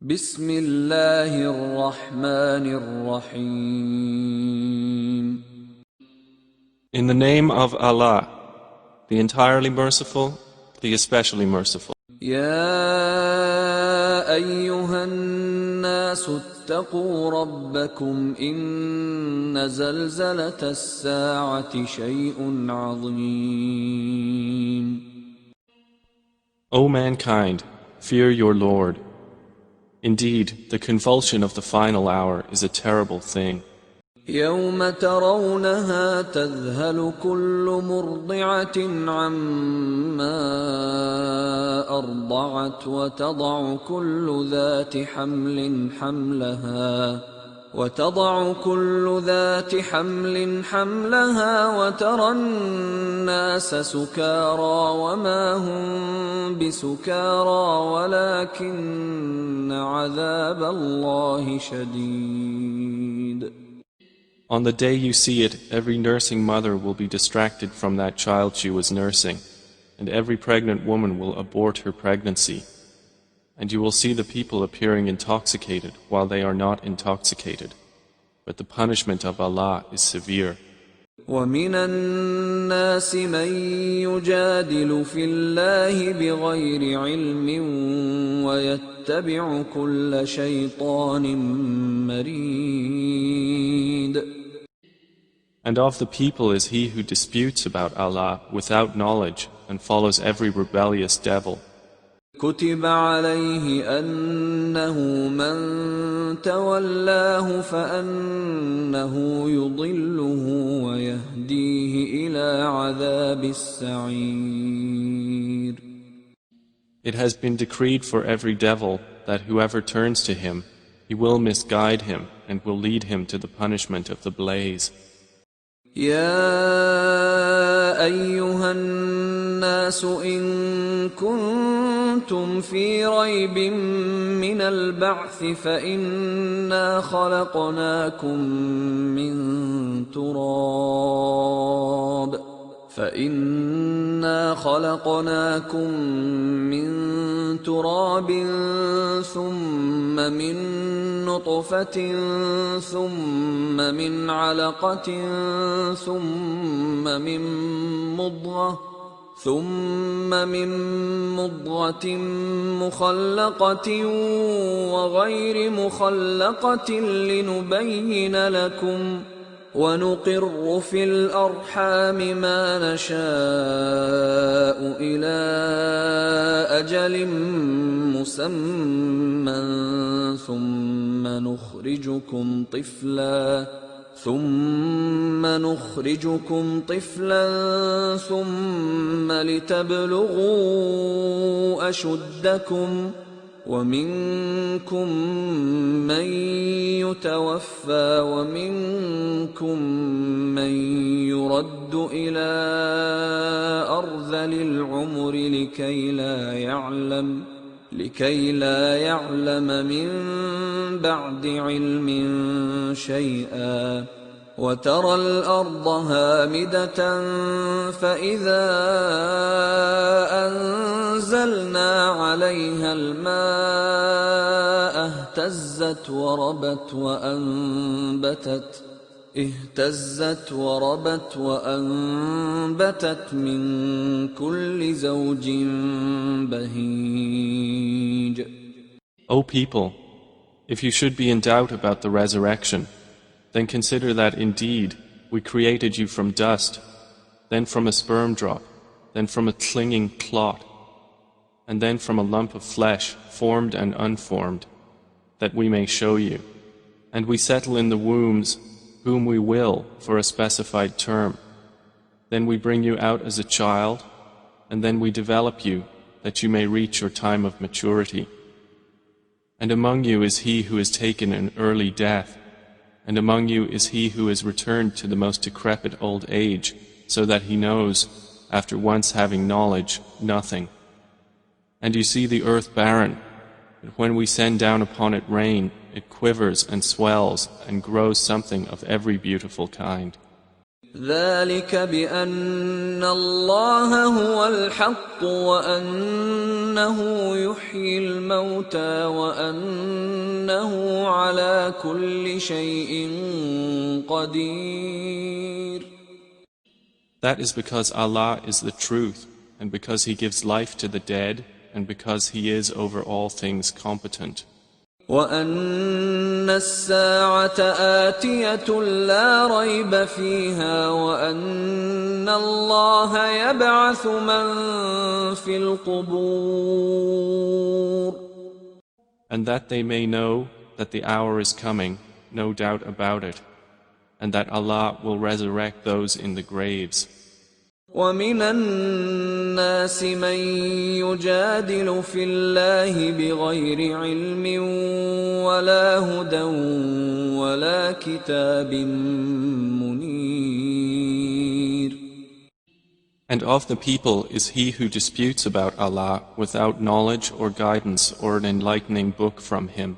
بسم الله الرحمن الرحيم. In the name of Allah, the entirely merciful, the especially merciful. يا أيها الناس اتقوا ربكم إن زلزلة الساعة شيء عظيم. O mankind, fear your Lord. Indeed, the convulsion of the final hour is a terrible thing. يوم ترونها تذهل كل مرضعة عما أرضعت وتضع كل ذات حمل حملها وترى الناس سكارى وما هم بسكارى ولكن عذاب الله شديد. On the day you see it, every nursing mother will be distracted from that child she was nursing, and every pregnant woman will abort her pregnancy. And you will see the people appearing intoxicated while they are not intoxicated. But the punishment of Allah is severe. وَمِنَ النَّاسِ مَن يُجَادِلُ فِي اللَّهِ بِغَيْرِ عِلْمٍ وَيَتَّبِعُ كُلَّ شَيْطَانٍ مَرِيدٍ. And of the people is he who disputes about Allah without knowledge and follows every rebellious devil. كُتِبَ عَلَيْهِ أَنَّهُ مَن تَوَلَّاهُ فَأَنَّهُ يُضِلُّهُ وَيَهْدِيهِ إِلَى عَذَابِ السَّعِيرِ. It has been decreed for every devil that whoever turns to him, he will misguide him and will lead him to the punishment of the blaze. يا أيها الناس إن كنتم في ريب من البعث فإنا خلقناكم من تراب ثم من نطفة ثم من علقة ثم من مضغة مخلقة وغير مخلقة لنبين لكم ونقر في الأرحام ما نشاء إلى أجل مسمى ثم نخرجكم طفلا ثم لتبلغوا أشدكم ومنكم من يتوفى ومنكم من يرد إلى أرذل العمر لكي لا يعلم من بعد علم شيئا وترى الأرض هامدة فإذا أنزلنا عليها الماء اهتزت وربت وأنبتت من كل زوج بهيج. O people, if you should be in doubt about the resurrection, then consider that indeed we created you from dust, then from a sperm drop, then from a clinging clot, and then from a lump of flesh, formed and unformed, that we may show you. And we settle in the wombs whom we will for a specified term. Then we bring you out as a child, and then we develop you that you may reach your time of maturity. And among you is he who has taken an early death, and among you is he who is returned to the most decrepit old age, so that he knows, after once having knowledge, nothing. And you see the earth barren, but when we send down upon it rain, it quivers and swells and grows something of every beautiful kind. ذلك بأن الله هو الحق وأنه يحيي الموتى وأنه على كل شيء قدير. That is because Allah is the truth, and because He gives life to the dead, and because He is over all things competent. وأن الساعة آتية لا ريب فيها وأن الله يبعث من في القبور. And that they may know that the hour is coming, no doubt about it, and that Allah will resurrect those in the graves. ومن الناس من يجادل في الله بغير علم ولا هدى ولا كتاب منير. And of the people is he who disputes about Allah without knowledge or guidance or an enlightening book from Him.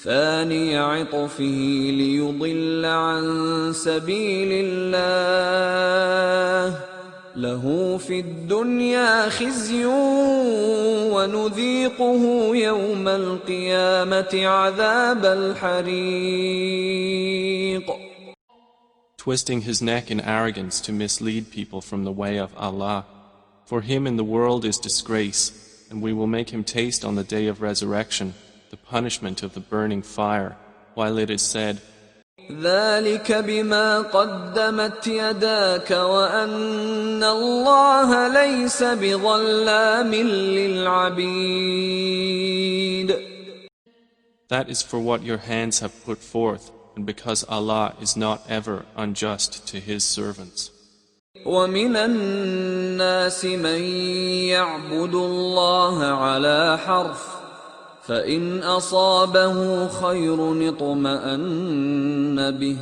ثاني عطفه ليضل عن سبيل الله له في الدنيا خزي ونذيقه يوم القيامة عذاب الحريق. Twisting his neck in arrogance to mislead people from the way of Allah. For him in the world is disgrace, and we will make him taste on the day of resurrection the punishment of the burning fire, while it is said, ذلك بما قدمت يداك وأن الله ليس بظلام للعبيد. That is for what your hands have put forth, and because Allah is not ever unjust to His servants. ومن الناس من يعبد الله على حرف فإن أصابه خير اطمأن به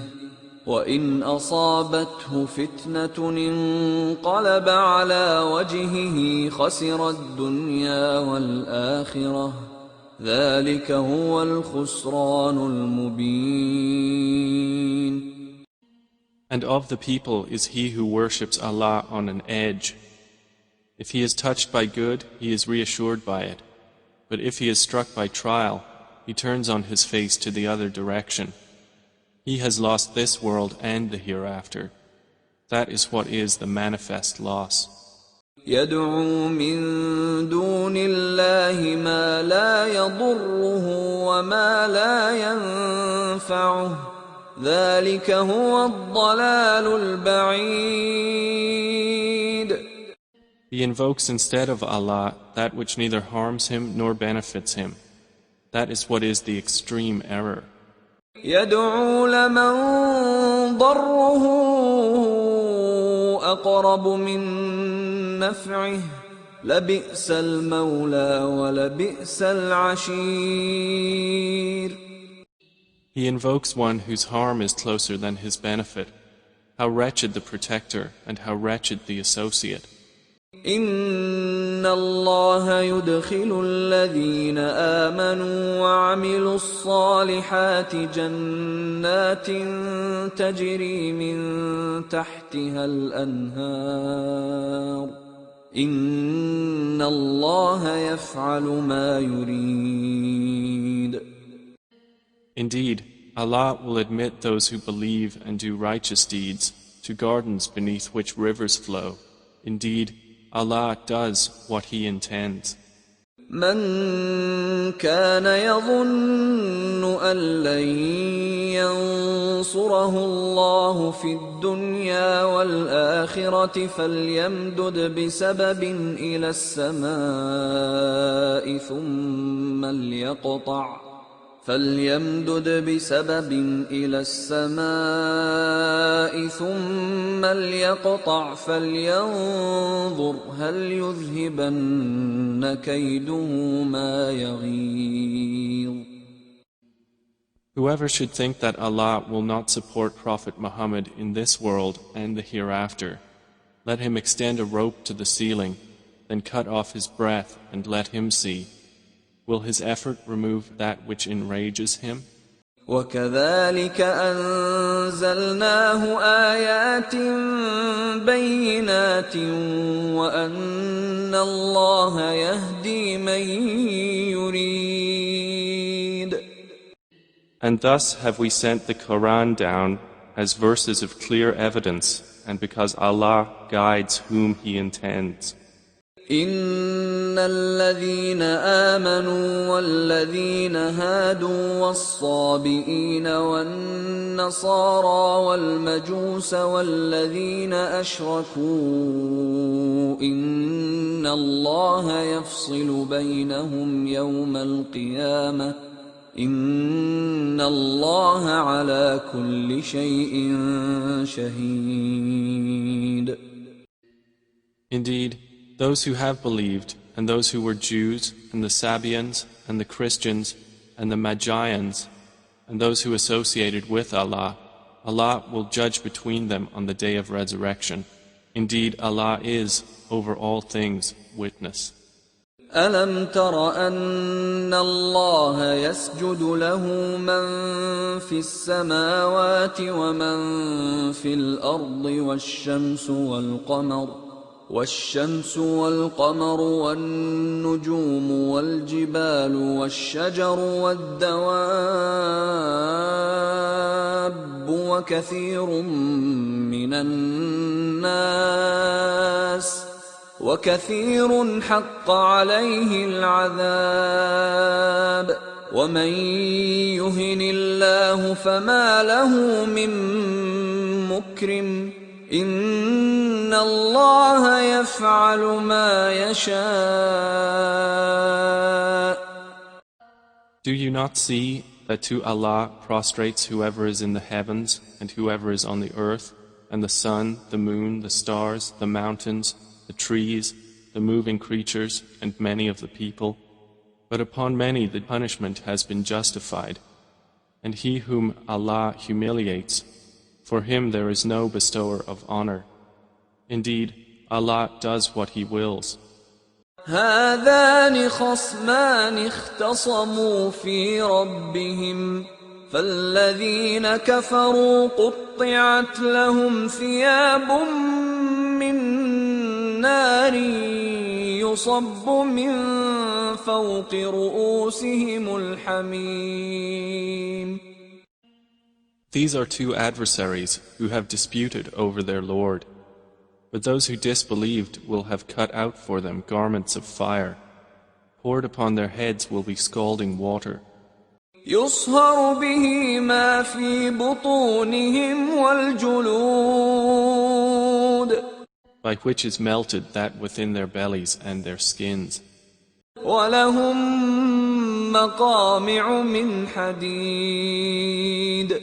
وإن أصابته فتنة انقلب على وجهه خسر الدنيا والآخرة ذلك هو الخسران المبين. And of the people is he who worships Allah on an edge. If he is touched by good, he is reassured by it. But if he is struck by trial, he turns on his face to the other direction. He has lost this world and the hereafter. That is what is the manifest loss. يدعو من دون الله ما لا يضره وما لا ينفعه ذلك هو الضلال البعيد. He invokes instead of Allah that which neither harms him nor benefits him. That is what is the extreme error. يدعو لمن ضره أقرب من نفعه لبئس المولى ولبئس العشير. He invokes one whose harm is closer than his benefit. How wretched the protector and how wretched the associate. إن الله يدخل الذين آمنوا وعملوا الصالحات جنات تجري من تحتها الأنهار إن الله يفعل ما يريد. Indeed, Allah will admit those who believe and do righteous deeds to gardens beneath which rivers flow. Indeed, Allah does what He intends. من كان يظن أن لن ينصره الله في الدنيا والآخرة فليمدد بسبب إلى السماء ثم ليقطع فلينظر هل يذهبن كيده ما يغيظ. Whoever should think that Allah will not support Prophet Muhammad in this world and the hereafter, let him extend a rope to the ceiling, then cut off his breath and let him see. Will his effort remove that which enrages him? وكذلك أنزلناه آيات بينات وأن الله يهدي من يريد. And thus have we sent the Quran down as verses of clear evidence, and because Allah guides whom He intends. إن الذين آمنوا والذين هادوا والصابئين والنصارى والمجوس والذين أشركوا إن الله يفصل بينهم يوم القيامة إن الله على كل شيء شهيد. Indeed, those who have believed, and those who were Jews, and the Sabians, and the Christians, and the Magians, and those who associated with Allah, Allah will judge between them on the day of resurrection. Indeed, Allah is, over all things, witness. ألم تر أن الله يسجد له من في السماوات ومن في الأرض والشمس والقمر والنجوم والجبال والشجر والدواب وكثير حق عليه العذاب ومن يهن الله فما له من مكرم إن الله يفعل ما يشاء. Do you not see that to Allah prostrates whoever is in the heavens and whoever is on the earth, and the sun, the moon, the stars, the mountains, the trees, the moving creatures, and many of the people? But upon many the punishment has been justified, and he whom Allah humiliates, for him there is no bestower of honor. Indeed, Allah does what He wills. هذان خصمان اختصموا في ربهم فالذين كفروا قطعت لهم ثياب من نار يصب من فوق رؤوسهم الحميم. These are two adversaries who have disputed over their Lord. But those who disbelieved will have cut out for them garments of fire. Poured upon their heads will be scalding water. يصهر به ما في بطونهم والجلود by which is melted that within their bellies and their skins. وَلَهُم مَّقَامِعُ مِنْ حَدِيدٍ.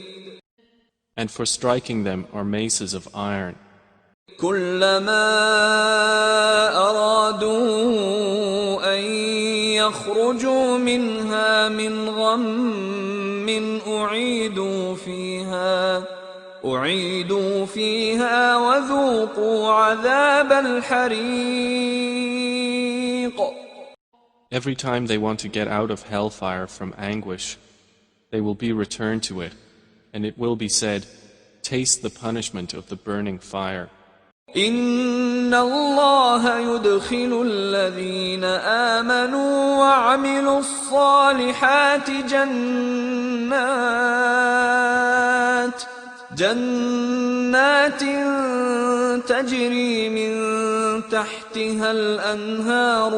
And for striking them are maces of iron. كُلَّمَا أَرَادُوا أَن يَخْرُجُوا مِنْهَا مِنْ غَمٍّ أُعِيدُوا فِيهَا وَذُوقُوا عَذَابَ الْحَرِيقِ. Every time they want to get out of hellfire from anguish, they will be returned to it, and it will be said, taste the punishment of the burning fire. إِنَّ اللَّهَ يُدْخِلُ الَّذِينَ آمَنُوا وَعَمِلُوا الصَّالِحَاتِ جَنَّاتٍ تَجْرِي مِن تَحْتِهَا الْأَنْهَارُ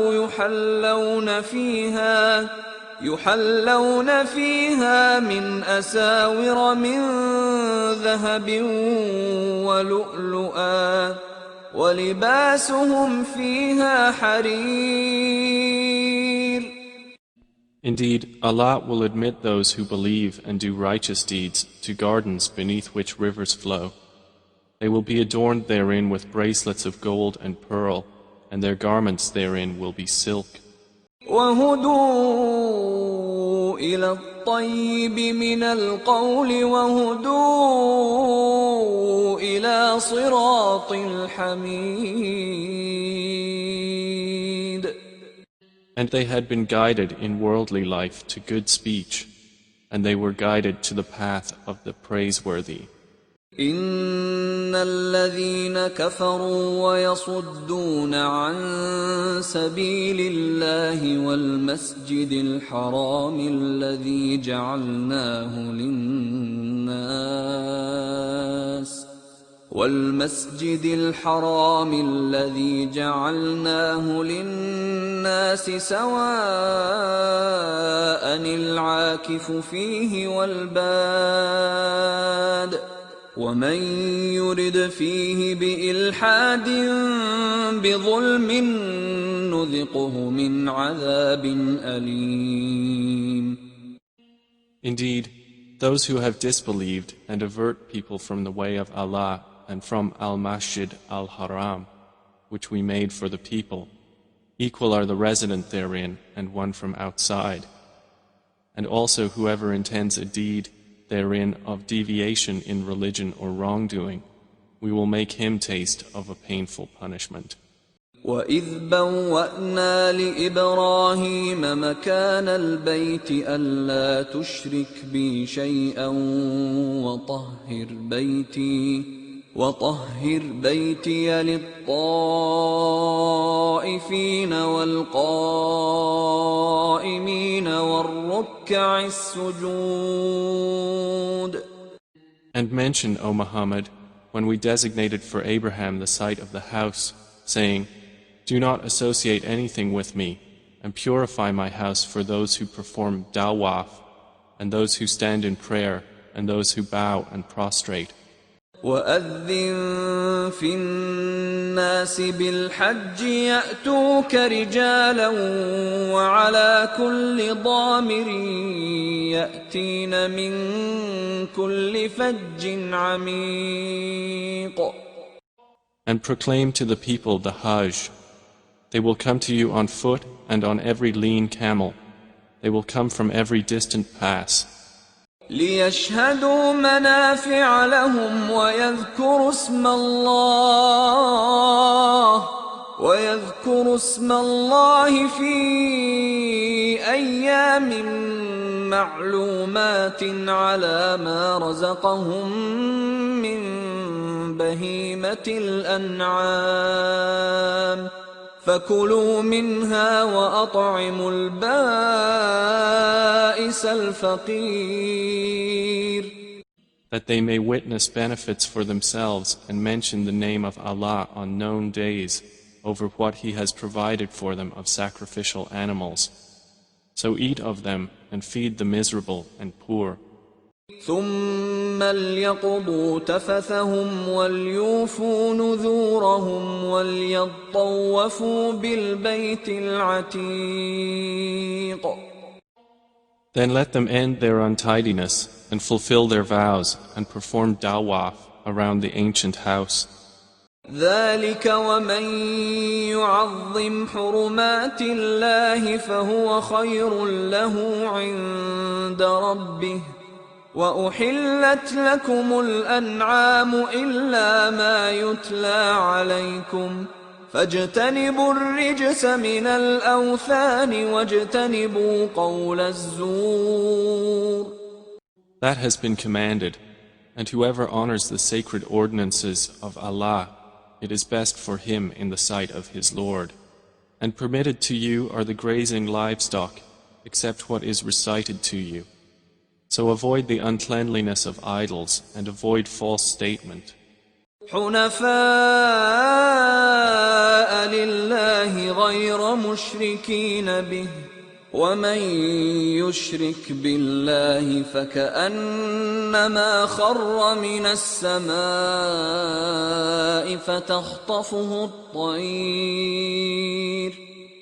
يُحَلَّوْنَ فِيهَا مِنْ أَسَاوِرَ مِنْ ذَهَبٍ وَلُؤْلُؤًا وَلِبَاسُهُمْ فِيهَا حَرِيرٌ. Indeed, Allah will admit those who believe and do righteous deeds to gardens beneath which rivers flow. They will be adorned therein with bracelets of gold and pearl, and their garments therein will be silk. وَهُدُوا إِلَى الطَّيِّبِ مِنَ الْقَوْلِ وَهُدُوا إِلَى صِرَاطِ الْحَمِيدِ. And they had been guided in worldly life to good speech, and they were guided to the path of the praiseworthy. إن الذين كفروا ويصدون عن سبيل الله والمسجد الحرام الذي جعلناه للناس سواء العاكف فيه والباد ومن يرد فيه بإلحاد بظلم نذقه من عذاب أليم. Indeed, those who have disbelieved and avert people from the way of Allah and from Al-Masjid Al-Haram, which we made for the people, equal are the resident therein and one from outside. And also whoever intends a deed therein of deviation in religion or wrongdoing, we will make him taste of a painful punishment. وَإِذْ بَوَّأْنَا لِإِبْرَاهِيمَ مَكَانَ الْبَيْتِ أَلَّا تُشْرِكْ بِي شَيْئًا وَطَهِّرْ بَيْتِيَ لِلطَّائِفِينَ وَالْقَائِمِينَ وَالرُّكَّعِ السُّجُودِ. And mention, O Muhammad, when we designated for Abraham the site of the house, saying, "Do not associate anything with me, and purify my house for those who perform dawaf, and those who stand in prayer, and those who bow and prostrate." وَأَذِّن فِي النَّاسِ بِالْحَجِّ يَأْتُوكَ رِجَالًا وَعَلَى كُلِّ ضَامِرٍ يَأْتِينَ مِنْ كُلِّ فَجٍّ عَمِيقٍ. And proclaim to the people the Hajj. They will come to you on foot and on every lean camel. They will come from every distant pass. لِيَشْهَدُوا مَنَافِعَ لَهُمْ وَيَذْكُرُوا اسْمَ اللَّهِ فِي أَيَّامٍ مَّعْلُومَاتٍ عَلَى مَا رَزَقَهُم مِّن بَهِيمَةِ الْأَنْعَامِ فَكُلُوا مِنْهَا وَأَطْعِمُوا الْبَائِسَ الْفَقِيرَ. That they may witness benefits for themselves and mention the name of Allah on known days over what He has provided for them of sacrificial animals. So eat of them and feed the miserable and poor. ثُمَّ لْيَقْضُوا تَفَثَهُمْ وَلْيُوفُوا نُذُورَهُمْ وَلْيَطَّوَّفُوا بِالْبَيْتِ الْعَتِيقِ. Then let them end their untidiness and fulfill their vows and perform dawaf around the ancient house. ذَلِكَ وَمَن يُعَظِّمْ حُرُمَاتِ اللَّهِ فَهُوَ خَيْرٌ لَّهُ عِندَ رَبِّهِ وَأُحِلَّتْ لَكُمُ الْأَنْعَامُ إِلَّا مَا يُتْلَى عَلَيْكُمْ فَاجْتَنِبُوا الرِّجْسَ مِنَ الْأَوْثَانِ وَاجْتَنِبُوا قَوْلَ الزُّورِ. That has been commanded, and whoever honors the sacred ordinances of Allah, it is best for him in the sight of his Lord. And permitted to you are the grazing livestock, except what is recited to you. So avoid the uncleanliness of idols and avoid false statement. حُنَفَاءَ لِلَّهِ غَيْرَ مُشْرِكِينَ بِهِ وَمَن يُشْرِكْ بِاللَّهِ فَكَأَنَّمَا خَرَّ مِنَ السَّمَاءِ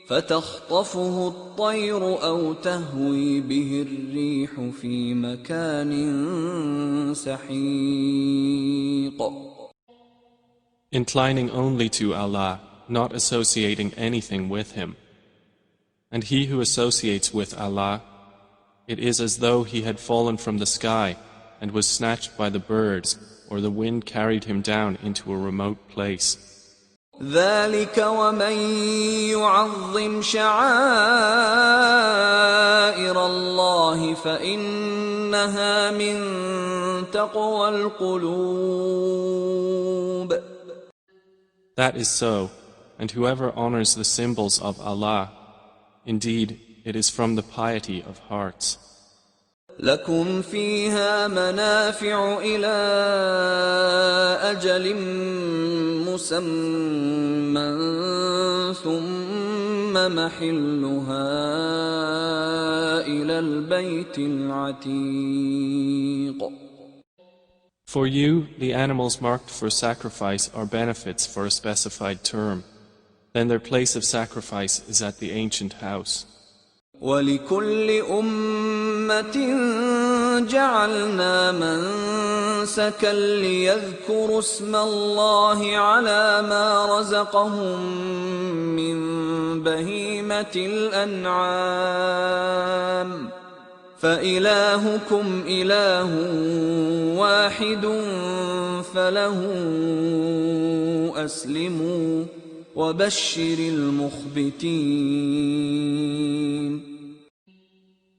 فَتَخْطَفُهُ الطَّيْرُ أَوْ تَهْوِي بِهِ الرِّيحُ فِي مَكَانٍ سَحِيقٍ. Inclining only to Allah, not associating anything with Him. And he who associates with Allah, it is as though he had fallen from the sky and was snatched by the birds, or the wind carried him down into a remote place. ذَلِكَ وَمَن يُعَظِّمْ شَعَائِرَ اللَّهِ الله فإنها من تقوى القلوب. That is so, and whoever honors the symbols of Allah, indeed, it is from the piety of hearts. لكم فيها منافع إلى أجل مسمى ثم محلها إلى البيت العتيق. For you, the animals marked for sacrifice are benefits for a specified term. Then their place of sacrifice is at the ancient house. ولكل أمة جعلنا منسكا ليذكروا اسم الله على ما رزقهم من بهيمة الأنعام فإلهكم إله واحد فله أسلموا وبشر المخبتين.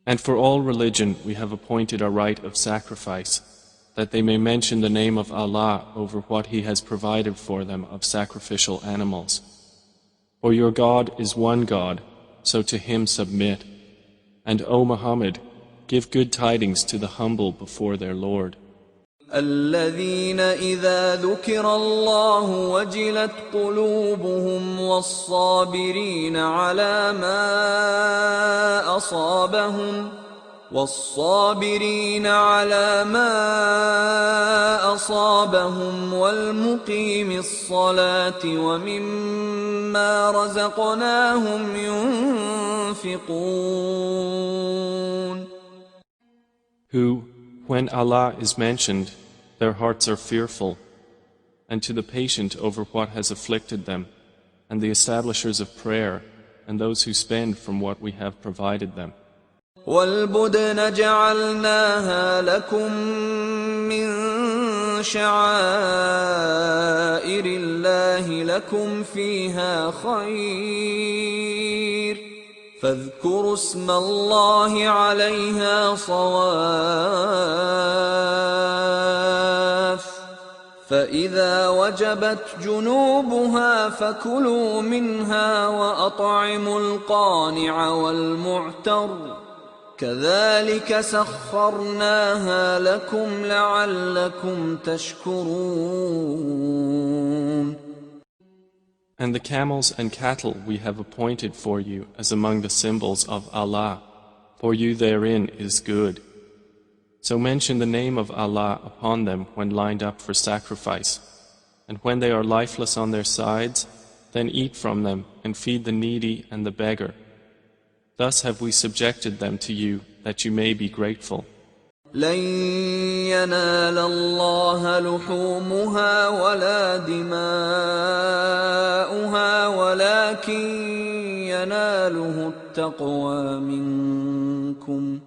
And for all religion we have appointed a rite of sacrifice, that they may mention the name of Allah over what He has provided for them of sacrificial animals. For your God is one God, so to Him submit. And O Muhammad, give good tidings to the humble before their Lord. الذين إذا ذكر الله وجلت قلوبهم والصابرين على ما أصابهم والمقيم الصلاة ومما رزقناهم ينفقون. Who, when Allah is mentioned, their hearts are fearful, and to the patient over what has afflicted them, and the establishers of prayer, and those who spend from what we have provided them. وَالْبُدْنَ جَعَلْنَاهَا لَكُم مِّن شَعَائِرِ اللَّهِ لَكُمْ فِيهَا خَيْرٌ فاذكروا اسم الله عليها صواف فإذا وجبت جنوبها فكلوا منها وأطعموا القانع والمعتر كذلك سخرناها لكم لعلكم تشكرون. And the camels and cattle we have appointed for you as among the symbols of Allah, for you therein is good. So mention the name of Allah upon them when lined up for sacrifice, and when they are lifeless on their sides, then eat from them and feed the needy and the beggar. Thus have we subjected them to you that you may be grateful. لن ينال الله لحومها ولا دماؤها ولكن يناله التقوى منكم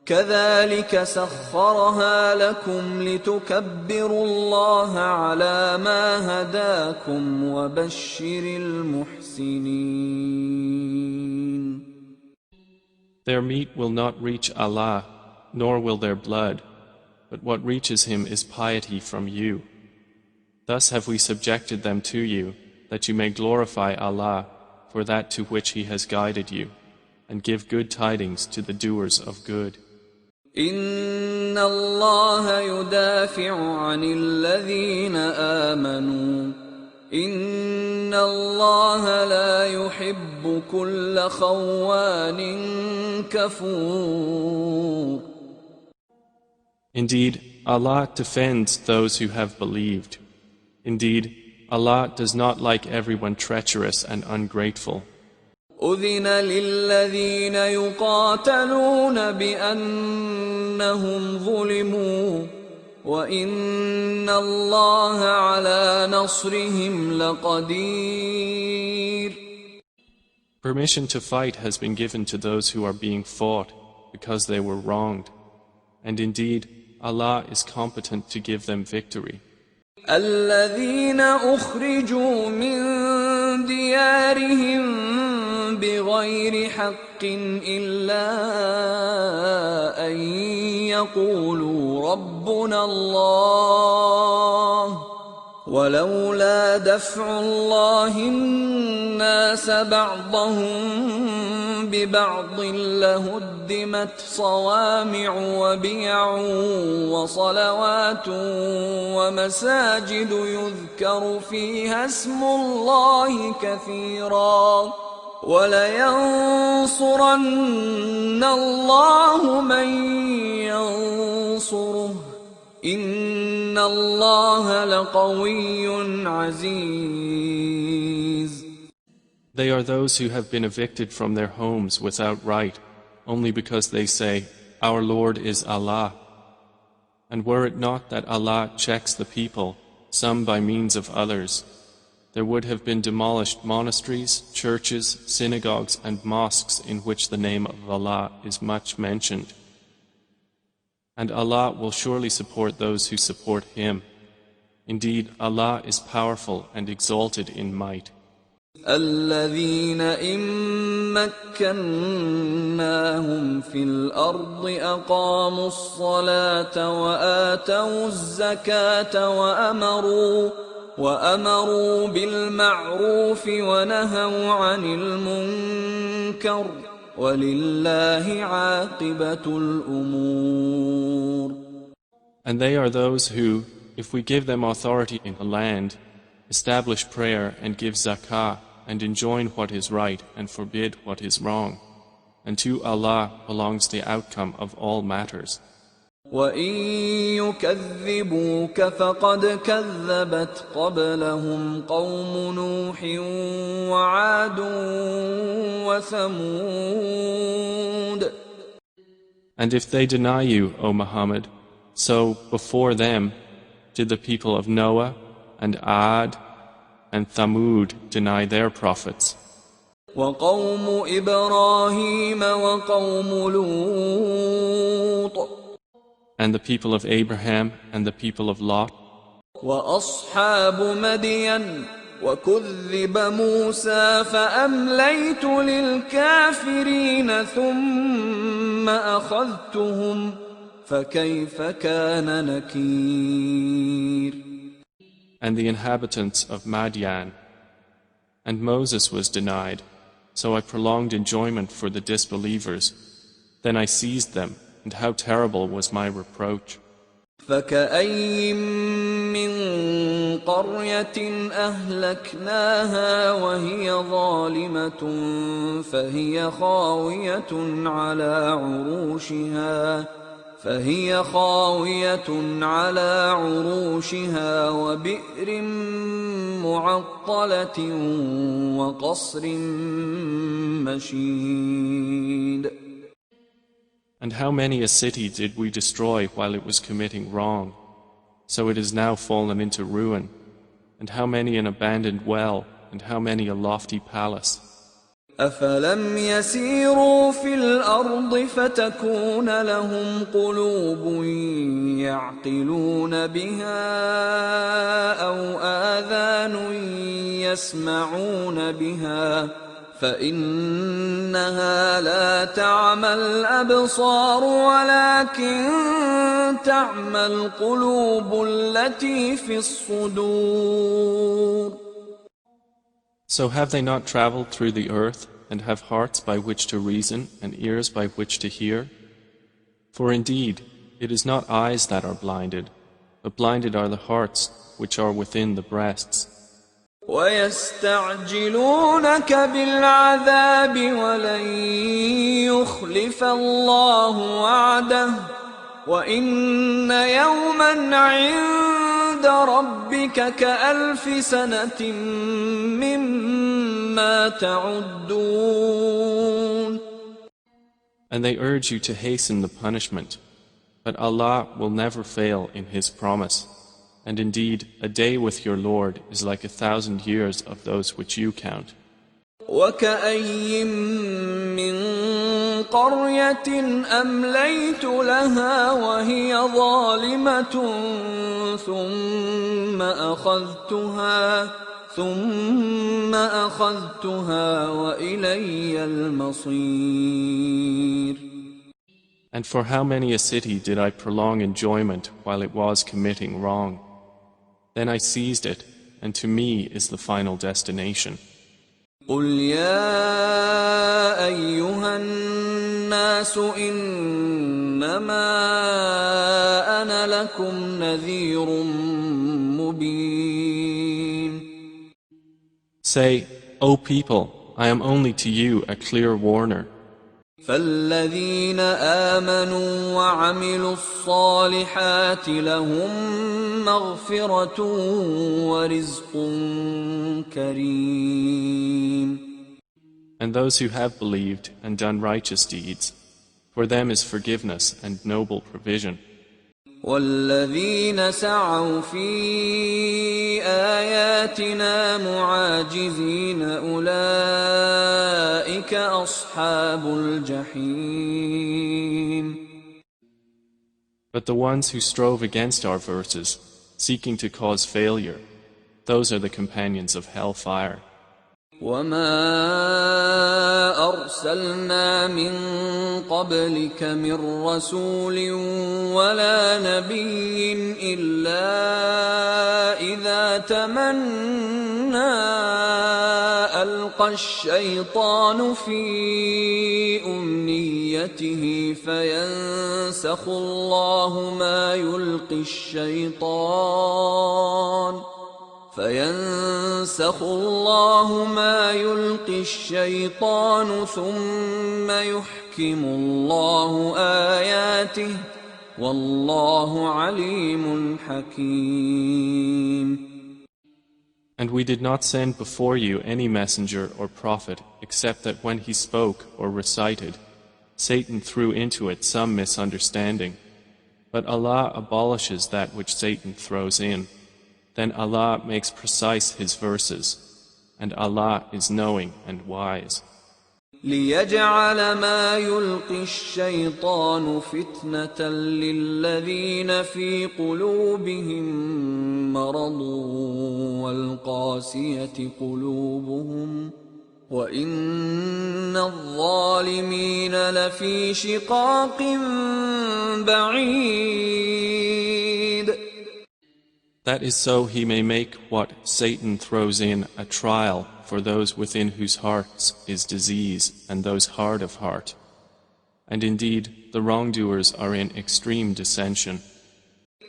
كذلك سخرها لكم لتكبروا الله على ما هداكم وبشر المحسنين. Their meat will not reach Allah, nor will their blood, but what reaches Him is piety from you. Thus have we subjected them to you, that you may glorify Allah for that to which He has guided you, and give good tidings to the doers of good. إن الله يدافع عن الذين آمنوا إن الله لا يحب كل خوان كفور. Indeed, Allah defends those who have believed. Indeed, Allah does not like everyone treacherous and ungrateful. أذن للذين يقاتلون بأنهم ظلموا وإن الله على نصرهم لقدير. Permission to fight has been given to those who are being fought because they were wronged. And indeed, Allah is competent to give them victory. الذين أخرجوا من ديارهم بغير حق إلا يقولوا ربنا الله ولولا دفع الله الناس بعضهم ببعض لهدمت صوامع وبيع وصلوات ومساجد يذكر فيها اسم الله كثيرا ولينصرن الله من ينصره إن الله لقوي عزيز. They are those who have been evicted from their homes without right, only because they say, Our Lord is Allah. And were it not that Allah checks the people, some by means of others, there would have been demolished monasteries, churches, synagogues and mosques in which the name of Allah is much mentioned. And Allah will surely support those who support Him. Indeed, Allah is powerful and exalted in might. الذين إن مكناهم في الأرض أقاموا الصلاة وآتوا الزكاة وأمروا بالمعروف ونهوا عن المنكر ولله عاقبة الأمور. And they are those who, if we give them authority in the land, establish prayer and give zakah, and enjoin what is right and forbid what is wrong. And to Allah belongs the outcome of all matters. وَإِن يُكَذِّبُوكَ فَقَدْ كَذَّبَتْ قَبْلَهُمْ قَوْمُ نُوحٍ وَعَادٌ وَثَمُودَ. And if they deny you, O Muhammad, so before them did the people of Noah and Ad and Thamud deny their prophets. وَقَوْمُ إِبْرَاهِيمَ وَقَوْمُ لُوطٍ. And the people of Abraham and the people of Lot. وَأَصْحَابُ مَدْيَنَ وَكُذِّبَ مُوسَى فَأَمْلَيْتُ لِلْكَافِرِينَ ثُمَّ أَخَذْتُهُمْ فَكَيْفَ كَانَ نَكِيرِ. And the inhabitants of Madian. And Moses was denied, so I prolonged enjoyment for the disbelievers. Then I seized them, and how terrible was my reproach. فَكَأَيٍّ مِّن قَرْيَةٍ أَهْلَكْنَاهَا وَهِيَ ظَالِمَةٌ فَهِيَ خَاوِيَةٌ عَلَى عُرُوشِهَا وَبِئْرٍ مُّعَطَّلَةٍ وَقَصْرٍ مَّشِيدٍ. And how many a city did we destroy while it was committing wrong, so it is now fallen into ruin, and how many an abandoned well, and how many a lofty palace. أَفَلَمْ يَسِيرُوا فِي الْأَرْضِ فَتَكُونَ لَهُمْ قُلُوبٌ يَعْقِلُونَ بِهَا أَوْ آذَانٌ يَسْمَعُونَ بِهَا فَإِنَّهَا لَا تَعْمَى الْأَبْصَارُ وَلَكِن تَعْمَى الْقُلُوبُ الَّتِي فِي الصُّدُورِ. So have they not traveled through the earth, and have hearts by which to reason, and ears by which to hear? For indeed, it is not eyes that are blinded, but blinded are the hearts which are within the breasts. وَيَسْتَعْجِلُونَكَ بِالْعَذَابِ وَلَن يُخْلِفَ اللَّهُ وَعْدَهُ وَإِنَّ يَوْمًا عِندَ رَبِّكَ كَأَلْفِ سَنَةٍ مِّمَّا تَعُدُّونَ. And they urge you to hasten the punishment, but Allah will never fail in His promise. And indeed, a day with your Lord is like 1,000 years of those which you count. وَكَأَيٍّ مِّن قَرْيَةٍ أَمْلَيْتُ لَهَا وَهِيَ ظَالِمَةٌ ثُمَّ أَخَذْتُهَا وَإِلَيَّ الْمَصِيرُ. And for how many a city did I prolong enjoyment while it was committing wrong? Then I seized it, and to me is the final destination. قل يا أيها الناس إنما أنا لكم نذير مبين. Say, O people, I am only to you a clear warner. فالذين آمنوا وعملوا الصالحات لهم مغفرة ورزق كريم. And those who have believed and done righteous deeds, for them is forgiveness and noble provision. والذين سعوا في آياتنا معاجزين أولئك أصحاب الجحيم. But the ones who strove against our verses, seeking to cause failure, those are the companions of hellfire. وما أرسلنا من قبلك من رسول ولا نبي إلا إذا تمنى ألقى الشيطان في أمنيته فينسخ الله ما يلقي الشيطان ثم يحكم الله آياته والله عليم حكيم. And we did not send before you any messenger or prophet except that when he spoke or recited, Satan threw into it some misunderstanding. But Allah abolishes that which Satan throws in. Then Allah makes precise His verses, and Allah is knowing and wise. ليجعل ما يلقي الشيطان فتنة للذين في قلوبهم مرض والقاسية قلوبهم وإن الظالمين لفي شقاق بعيد. That is so He may make what Satan throws in a trial for those within whose hearts is disease and those hard of heart. And indeed, the wrongdoers are in extreme dissension.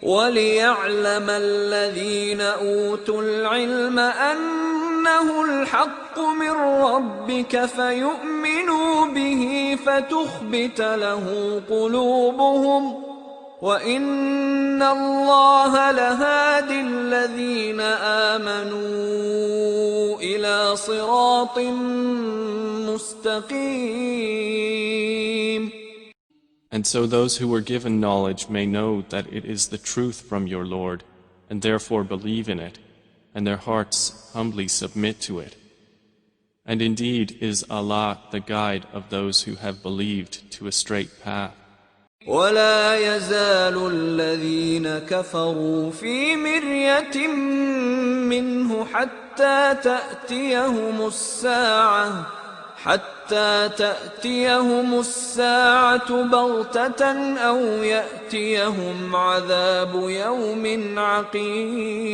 وَلِيَعْلَمَ الَّذِينَ أُوتُوا الْعِلْمَ أَنَّهُ الْحَقُّ مِنْ رَبِّكَ فَيُؤْمِنُوا بِهِ فَتُخْبِتَ لَهُ قُلُوبُهُمْ وَإِنَّ اللَّهَ لَهَادِي الَّذِينَ آمَنُوا إِلَى صِرَاطٍ مُسْتَقِيمٍ. And so those who were given knowledge may know that it is the truth from your Lord, and therefore believe in it, and their hearts humbly submit to it. And indeed is Allah the guide of those who have believed to a straight path. ولا يزال الذين كفروا في مرية منه حتى تأتيهم الساعة بغتة أو يأتيهم عذاب يوم عقيم.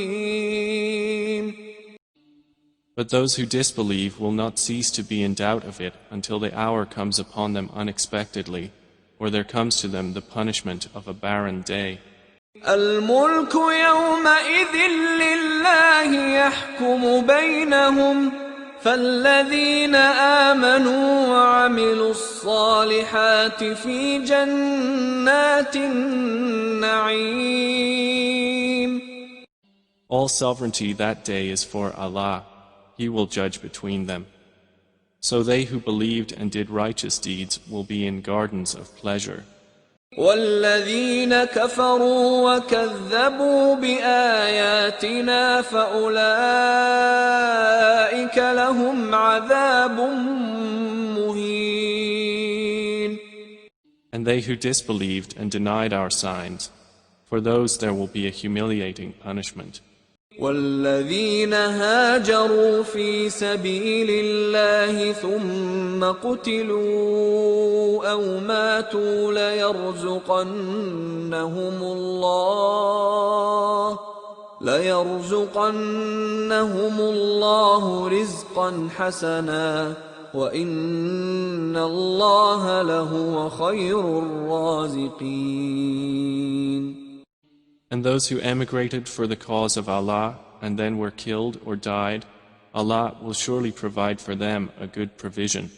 But those who disbelieve will not cease to be in doubt of it until the hour comes upon them unexpectedly, or there comes to them the punishment of a barren day. الملك يومئذ لله يحكم بينهم فالذين آمنوا وعملوا الصالحات في جنات النعيم. All sovereignty that day is for Allah. He will judge between them. So they who believed and did righteous deeds will be in gardens of pleasure. والذين كفروا وكذبوا بآياتنا فأولئك لهم عذاب مهين. And they who disbelieved and denied our signs, for those there will be a humiliating punishment. والذين هاجروا في سبيل الله ثم قتلوا أو ماتوا ليرزقنهم الله رزقا حسنا وإن الله لهو خير الرازقين. And those who emigrated for the cause of Allah and then were killed or died, Allah will surely provide for them a good provision.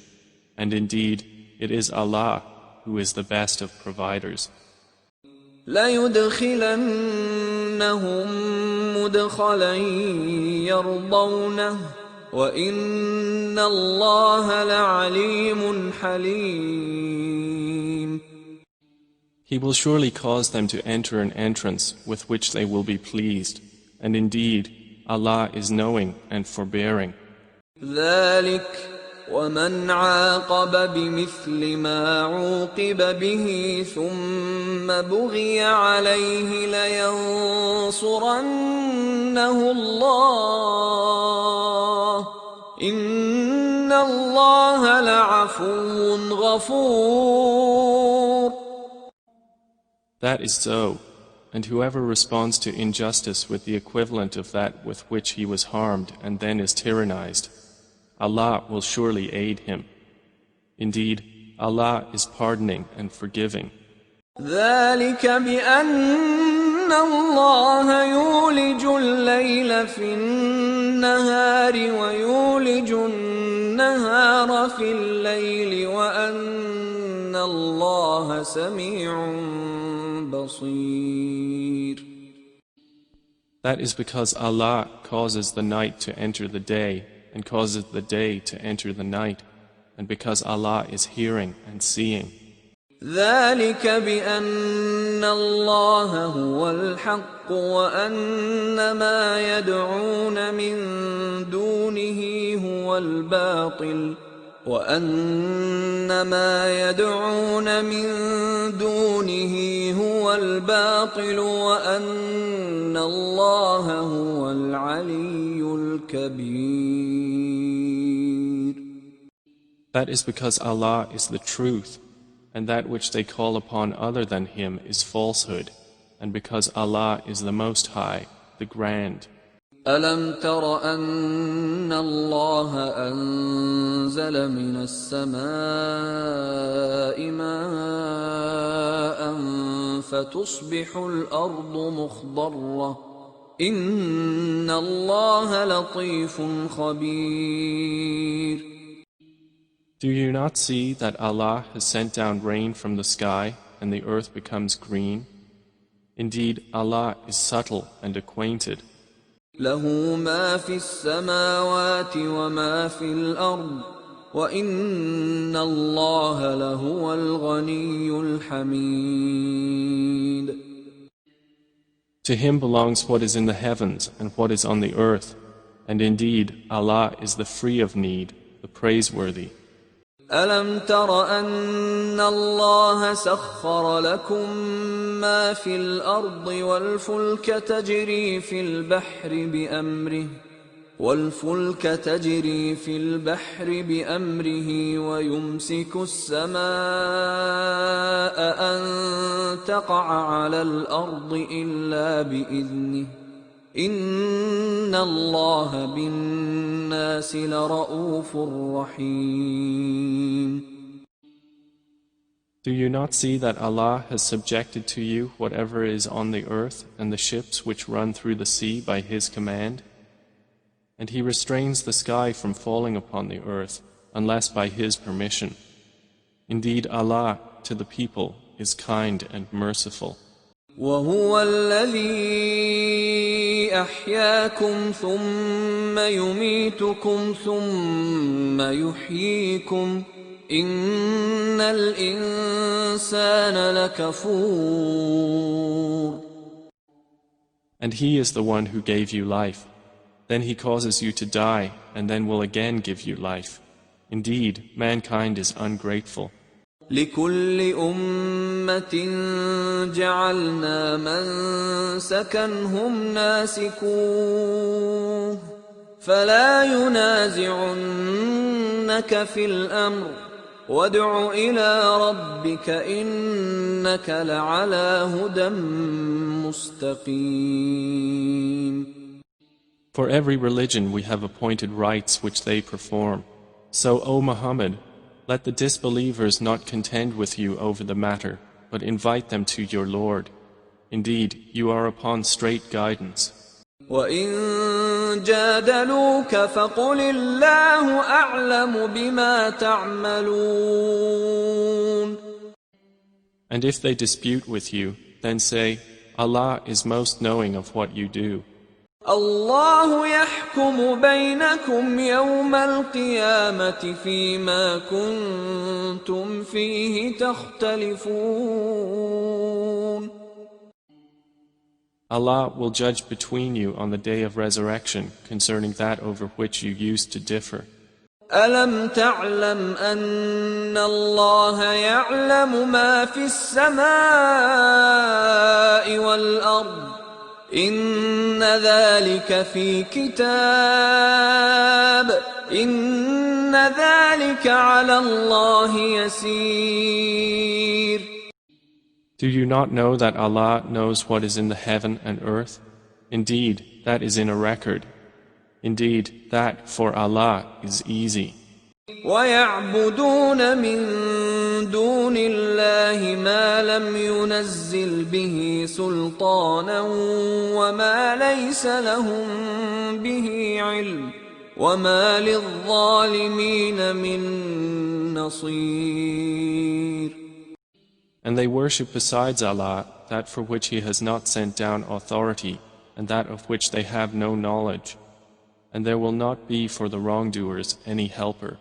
And indeed, it is Allah who is the best of providers. لَيُدْخِلَنَّهُمْ مُدْخَلًا يَرْضَوْنَهُ وَإِنَّ اللَّهَ لَعَلِيمٌ حَلِيمٌ. He will surely cause them to enter an entrance with which they will be pleased. And indeed, Allah is knowing and forbearing. ذَلِكَ وَمَنْ عَاقَبَ بِمِثْلِ مَا عُوقِبَ بِهِ ثُمَّ بُغِيَ عَلَيْهِ لَيَنصُرَنَّهُ اللَّهُ إِنَّ اللَّهَ لَعَفُوٌّ غَفُورٌ. That is so, and whoever responds to injustice with the equivalent of that with which he was harmed and then is tyrannized, Allah will surely aid him. Indeed, Allah is pardoning and forgiving. ذَلِكَ بِأَنَّ اللَّهَ يُولِجُ اللَّيْلَ فِي النَّهَارِ وَيُولِجُ النَّهَارَ فِي اللَّيْلِ وَأَنَّ اللَّهَ سَمِيعٌ بَصِيرٌ. That is because Allah causes the night to enter the day and causes the day to enter the night, and because Allah is hearing and seeing. ذَلِكَ بِأَنَّ اللَّهَ هُوَ الْحَقُّ وَأَنَّ مَا يَدْعُونَ مِن دُونِهِ هُوَ الْبَاطِلُ وَأَنَّ مَا يَدْعُونَ مِن دُونِهِ هُوَ الْبَاطِلُ وَأَنَّ اللَّهَ هُوَ الْعَلِيُّ الْكَبِيرُ. That is because Allah is the truth, and that which they call upon other than Him is falsehood, and because Allah is the Most High, the Grand. أَلَمْ تَرَ أَنَّ اللَّهَ أَنزَلَ مِنَ السَّمَاءِ مَاءً فَتُصْبِحُ الْأَرْضُ مُخْضَرَّةً إِنَّ اللَّهَ لَطِيفٌ خَبِيرٌ. Do you not see that Allah has sent down rain from the sky and the earth becomes green? Indeed, Allah is subtle and acquainted. لَهُ مَا فِي السَّمَاوَاتِ وَمَا فِي الْأَرْضِ وَإِنَّ اللَّهَ لَهُوَ الْغَنِيُّ الْحَمِيدُ. To Him belongs what is in the heavens and what is on the earth, and indeed, Allah is the free of need, the praiseworthy. أَلَمْ تَرَ أَنَّ اللَّهَ سَخَّرَ لَكُم مَّا فِي الْأَرْضِ وَالْفُلْكَ تَجْرِي فِي الْبَحْرِ بِأَمْرِهِ وَيُمْسِكُ السَّمَاءَ أَن تَقَعَ عَلَى الْأَرْضِ إِلَّا بِإِذْنِهِ إِنَّ اللَّهَ بِالنَّاسِ لَرَءُوفٌ رَحِيمٌ. Do you not see that Allah has subjected to you whatever is on the earth and the ships which run through the sea by His command? And He restrains the sky from falling upon the earth unless by His permission. Indeed, Allah to the people is kind and merciful. وَهُوَ الَّذِي أَحْيَاكُمْ ثُمَّ يُمِيتُكُمْ ثُمَّ يُحْيِيكُمْ إِنَّ الْإِنسَانَ لَكَفُورٌ. And He is the one who gave you life. Then He causes you to die, and then will again give you life. Indeed, mankind is ungrateful. لِكُلِّ أُمَّةٍ جعلنا منسكنهم ناسكوه فلا ينازعنك في الأمر وادع إلى ربك إنك لعلى هدى مستقيم. For every religion we have appointed rites which they perform. So, O Muhammad, let the disbelievers not contend with you over the matter, but invite them to your Lord. Indeed, you are upon straight guidance. وَإِن جَادَلُوكَ فَقُلِ اللَّهُ أَعْلَمُ بِمَا تَعْمَلُونَ. And if they dispute with you, then say, Allah is most knowing of what you do. الله يحكم بينكم يوم القيامة فيما كنتم فيه تختلفون. Allah will judge between you on the day of resurrection concerning that over which you used to differ. ألم تعلم أن الله يعلم ما في السماء والأرض إن ذلك في كتاب إن ذلك على الله يسير. Do you not know that Allah knows what is in the heaven and earth? Indeed, that is in a record. Indeed, that for Allah is easy. ويعبدون من دون الله ما لم ينزل به سلطانا وما ليس لهم به علم وما للظالمين من نصير. And they worship besides Allah that for which He has not sent down authority and that of which they have no knowledge. And there will not be for the wrongdoers any helper.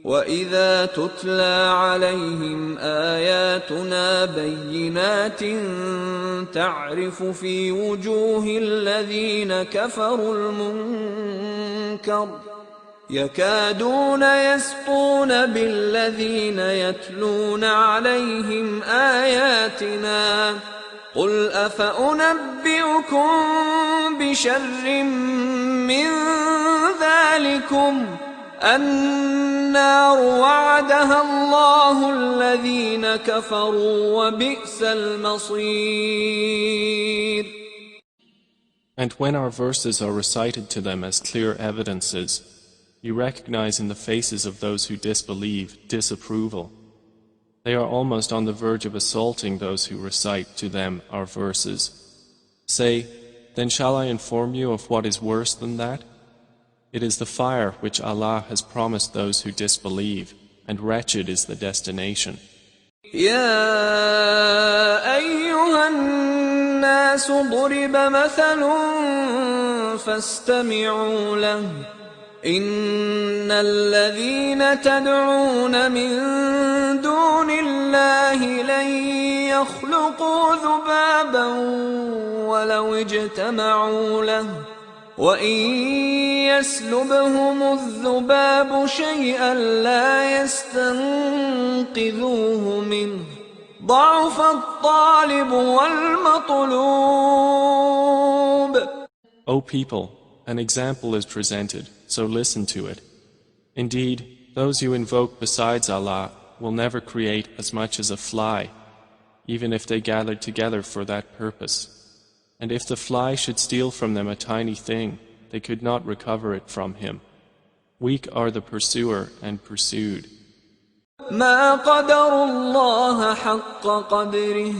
وَإِذَا تُتْلَى عَلَيْهِمْ آيَاتُنَا بَيِّنَاتٍ تَعْرِفُ فِي وُجُوهِ الَّذِينَ كَفَرُوا الْمُنكَرَ يَكَادُونَ يَسْطُونَ بِالَّذِينَ يَتْلُونَ عَلَيْهِمْ آيَاتِنَا قُلْ أَفَأُنَبِّئُكُم بِشَرٍّ مِّن ذَلِكُمْ النَّارُ وَعَدَهَا اللَّهُ الَّذِينَ كَفَرُوا وَبِئْسَ الْمَصِيرُ. And when our verses are recited to them as clear evidences, you recognize in the faces of those who disbelieve disapproval. They are almost on the verge of assaulting those who recite to them our verses. Say, then shall I inform you of what is worse than that? It is the fire which Allah has promised those who disbelieve, and wretched is the destination. يا أيها الناس ضرب مثل فاستمعوا له إن الذين تدعون من دون الله لن يخلقوا ذبابا ولو اجتمعوا له وإن يسلبهم الذباب شيئا لا يستنقذوه منه ضعف الطالب والمطلوب. O people, an example is presented, so listen to it. Indeed, those you invoke besides Allah will never create as much as a fly, even if they gathered together for that purpose. And if the fly should steal from them a tiny thing, they could not recover it from him. Weak are the pursuer and pursued. ما قدر الله حق قدره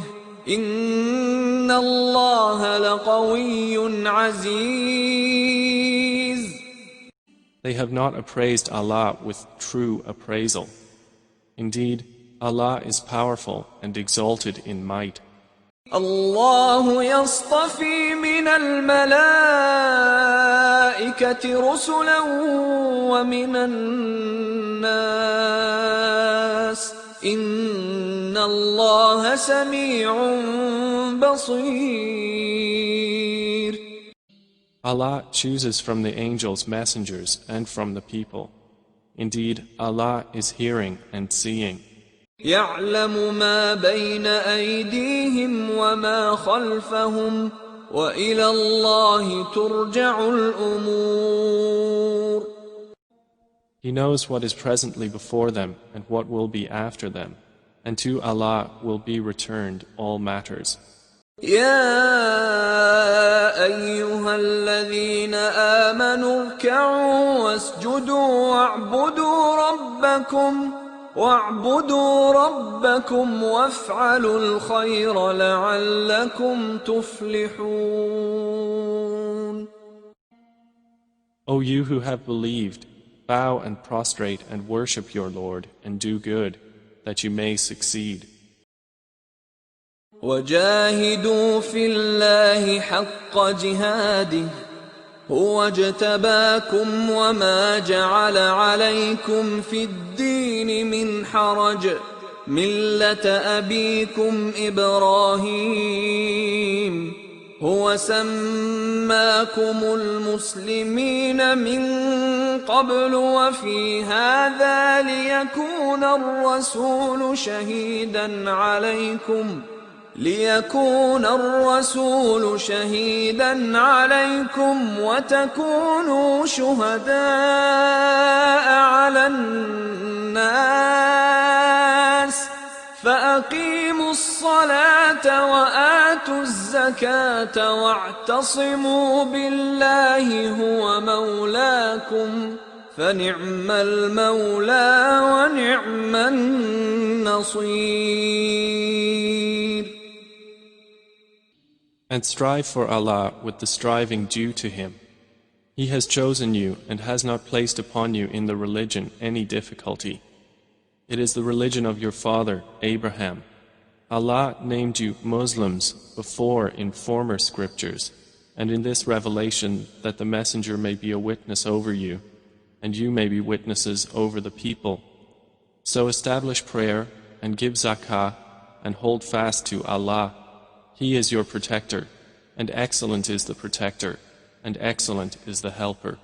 إن الله لقوي عزيز. They have not appraised Allah with true appraisal. Indeed, Allah is powerful and exalted in might. الله يصطفي من الملائكة رسلا ومن الناس إن الله سميع بصير. Allah chooses from the angels messengers and from the people. Indeed, Allah is hearing and seeing. يعلم ما بين أيديهم وما خلفهم وإلى الله ترجع الأمور. He knows what is presently before them and what will be after them, and to Allah will be returned all matters. يا أيها الذين آمنوا اركعوا واسجدوا واعبدوا ربكم وافعلوا الخير لعلكم تفلحون. O you who have believed, bow and prostrate and worship your Lord and do good, that you may succeed. وجاهدوا في الله حق جهاده هو اجتباكم وما جعل عليكم في الدين من حرج ملة أبيكم إبراهيم هو سماكم المسلمين من قبل وفي هذا ليكون الرسول شهيدا عليكم وتكونوا شهداء على الناس فأقيموا الصلاة وآتوا الزكاة واعتصموا بالله هو مولاكم فنعم المولى ونعم النصير. And strive for Allah with the striving due to Him. He has chosen you and has not placed upon you in the religion any difficulty. It is the religion of your father, Abraham. Allah named you Muslims before in former scriptures, and in this revelation that the Messenger may be a witness over you, and you may be witnesses over the people. So establish prayer and give zakah and hold fast to Allah. He is your protector, and excellent is the protector, and excellent is the helper.